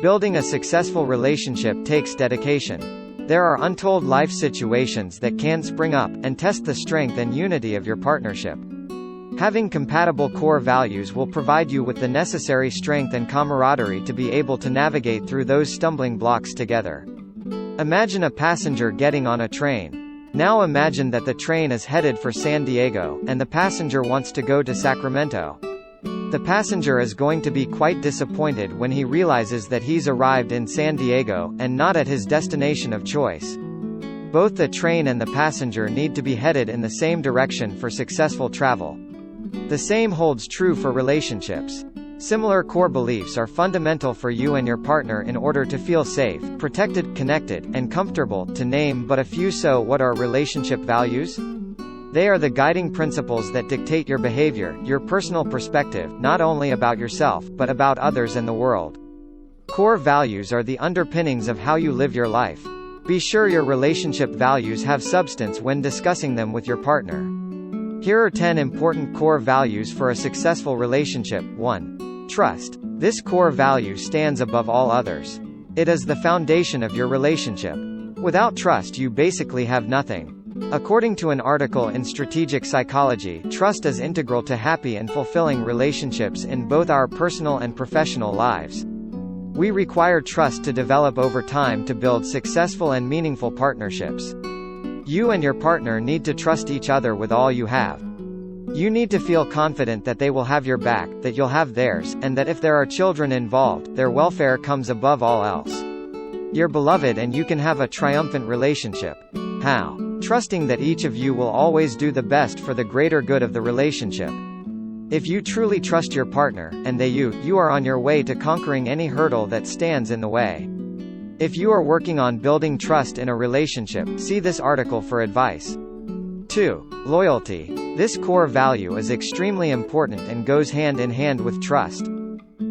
Building a successful relationship takes dedication. There are untold life situations that can spring up, and test the strength and unity of your partnership. Having compatible core values will provide you with the necessary strength and camaraderie to be able to navigate through those stumbling blocks together. Imagine a passenger getting on a train. Now imagine that the train is headed for San Diego, and the passenger wants to go to Sacramento. The passenger is going to be quite disappointed when he realizes that he's arrived in San Diego, and not at his destination of choice. Both the train and the passenger need to be headed in the same direction for successful travel. The same holds true for relationships. Similar core beliefs are fundamental for you and your partner in order to feel safe, protected, connected, and comfortable, to name but a few. So what are relationship values? They are the guiding principles that dictate your behavior, your personal perspective, not only about yourself, but about others and the world. Core values are the underpinnings of how you live your life. Be sure your relationship values have substance when discussing them with your partner. Here are 10 important core values for a successful relationship. 1. Trust. This core value stands above all others. It is the foundation of your relationship. Without trust, you basically have nothing. According to an article in Strategic Psychology, trust is integral to happy and fulfilling relationships in both our personal and professional lives. We require trust to develop over time to build successful and meaningful partnerships. You and your partner need to trust each other with all you have. You need to feel confident that they will have your back, that you'll have theirs, and that if there are children involved, their welfare comes above all else. You're beloved and you can have a triumphant relationship. How? Trusting that each of you will always do the best for the greater good of the relationship. If you truly trust your partner, and they you are on your way to conquering any hurdle that stands in the way. If you are working on building trust in a relationship, see this article for advice. 2. Loyalty. This core value is extremely important and goes hand in hand with trust.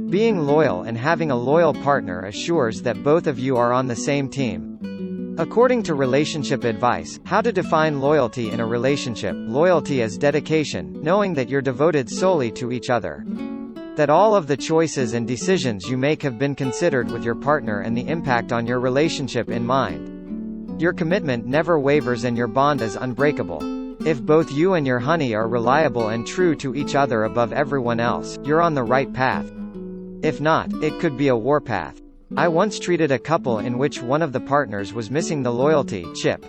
Being loyal and having a loyal partner assures that both of you are on the same team. According to Relationship Advice, How to Define Loyalty in a Relationship, loyalty is dedication, knowing that you're devoted solely to each other. That all of the choices and decisions you make have been considered with your partner and the impact on your relationship in mind. Your commitment never wavers and your bond is unbreakable. If both you and your honey are reliable and true to each other above everyone else, you're on the right path. If not, it could be a warpath. I once treated a couple in which one of the partners was missing the loyalty chip.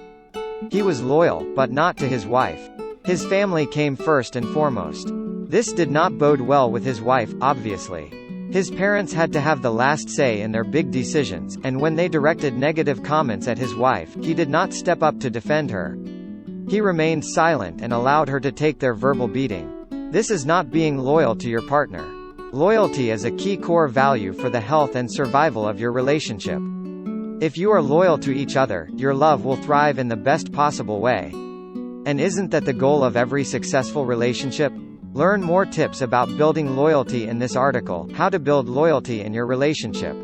He was loyal, but not to his wife. His family came first and foremost. This did not bode well with his wife, obviously. His parents had to have the last say in their big decisions, and when they directed negative comments at his wife, he did not step up to defend her. He remained silent and allowed her to take their verbal beating. This is not being loyal to your partner. Loyalty is a key core value for the health and survival of your relationship. If you are loyal to each other, your love will thrive in the best possible way. And isn't that the goal of every successful relationship? Learn more tips about building loyalty in this article, How to Build Loyalty in Your Relationship.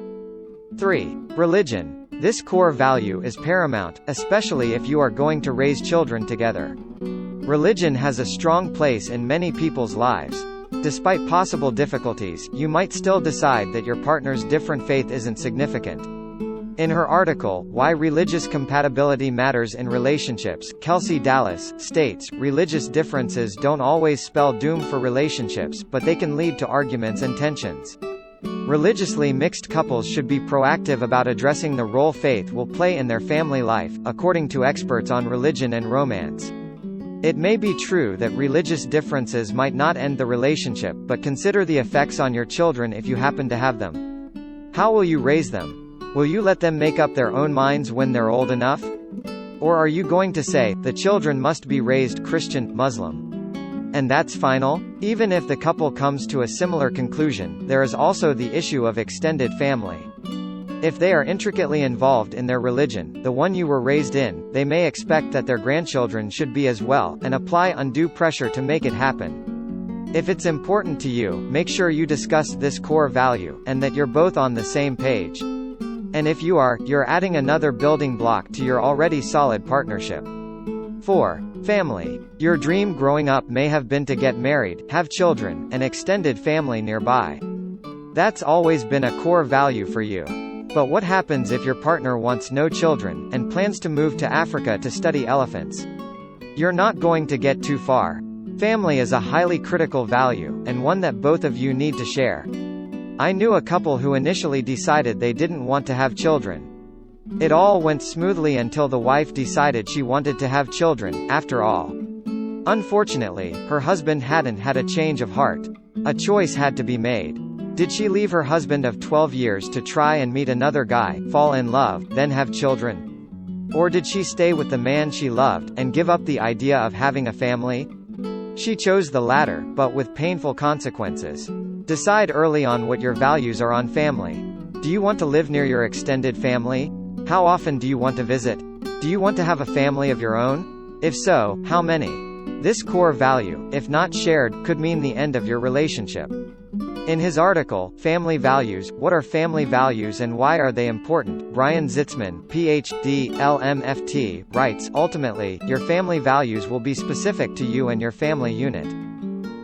3. Religion. This core value is paramount, especially if you are going to raise children together. Religion has a strong place in many people's lives. Despite possible difficulties, you might still decide that your partner's different faith isn't significant. In her article, Why Religious Compatibility Matters in Relationships, Kelsey Dallas states, religious differences don't always spell doom for relationships, but they can lead to arguments and tensions. Religiously mixed couples should be proactive about addressing the role faith will play in their family life, according to experts on religion and romance. It may be true that religious differences might not end the relationship, but consider the effects on your children if you happen to have them. How will you raise them? Will you let them make up their own minds when they're old enough? Or are you going to say, the children must be raised Christian, Muslim? And that's final? Even if the couple comes to a similar conclusion, there is also the issue of extended family. If they are intricately involved in their religion, the one you were raised in, they may expect that their grandchildren should be as well, and apply undue pressure to make it happen. If it's important to you, make sure you discuss this core value, and that you're both on the same page. And if you are, you're adding another building block to your already solid partnership. 4. Family. Your dream growing up may have been to get married, have children, and extended family nearby. That's always been a core value for you. But what happens if your partner wants no children, and plans to move to Africa to study elephants? You're not going to get too far. Family is a highly critical value, and one that both of you need to share. I knew a couple who initially decided they didn't want to have children. It all went smoothly until the wife decided she wanted to have children, after all. Unfortunately, her husband hadn't had a change of heart. A choice had to be made. Did she leave her husband of 12 years to try and meet another guy, fall in love, then have children? Or did she stay with the man she loved, and give up the idea of having a family? She chose the latter, but with painful consequences. Decide early on what your values are on family. Do you want to live near your extended family? How often do you want to visit? Do you want to have a family of your own? If so, how many? This core value, if not shared, could mean the end of your relationship. In his article, Family Values, What Are Family Values and Why Are They Important?, Brian Zitzman, Ph.D., LMFT, writes, ultimately, your family values will be specific to you and your family unit.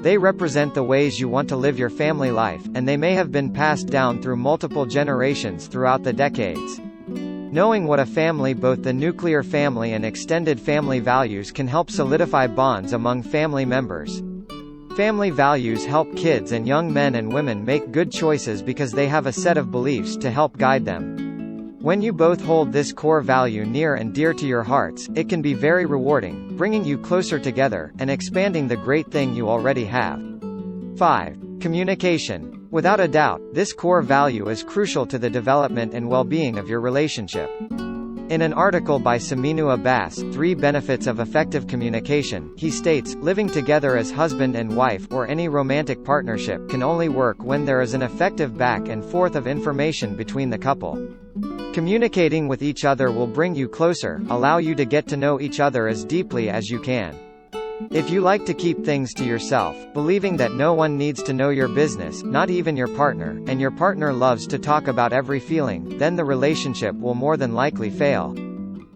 They represent the ways you want to live your family life, and they may have been passed down through multiple generations throughout the decades. Knowing what a family, both the nuclear family and extended family values, can help solidify bonds among family members. Family values help kids and young men and women make good choices because they have a set of beliefs to help guide them. When you both hold this core value near and dear to your hearts, it can be very rewarding, bringing you closer together, and expanding the great thing you already have. 5. Communication. Without a doubt, this core value is crucial to the development and well-being of your relationship. In an article by Saminu Abbas, 3 Benefits of Effective Communication, he states, living together as husband and wife or any romantic partnership can only work when there is an effective back and forth of information between the couple. Communicating with each other will bring you closer, allow you to get to know each other as deeply as you can. If you like to keep things to yourself, believing that no one needs to know your business, not even your partner, and your partner loves to talk about every feeling, then the relationship will more than likely fail.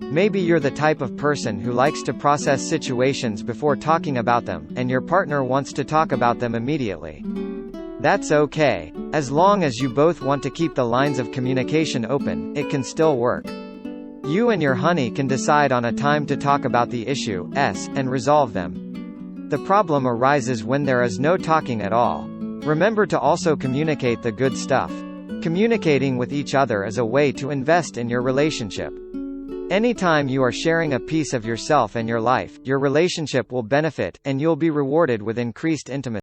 Maybe you're the type of person who likes to process situations before talking about them, and your partner wants to talk about them immediately. That's okay. As long as you both want to keep the lines of communication open, it can still work. You and your honey can decide on a time to talk about the issues, and resolve them. The problem arises when there is no talking at all. Remember to also communicate the good stuff. Communicating with each other is a way to invest in your relationship. Anytime you are sharing a piece of yourself and your life, your relationship will benefit, and you'll be rewarded with increased intimacy.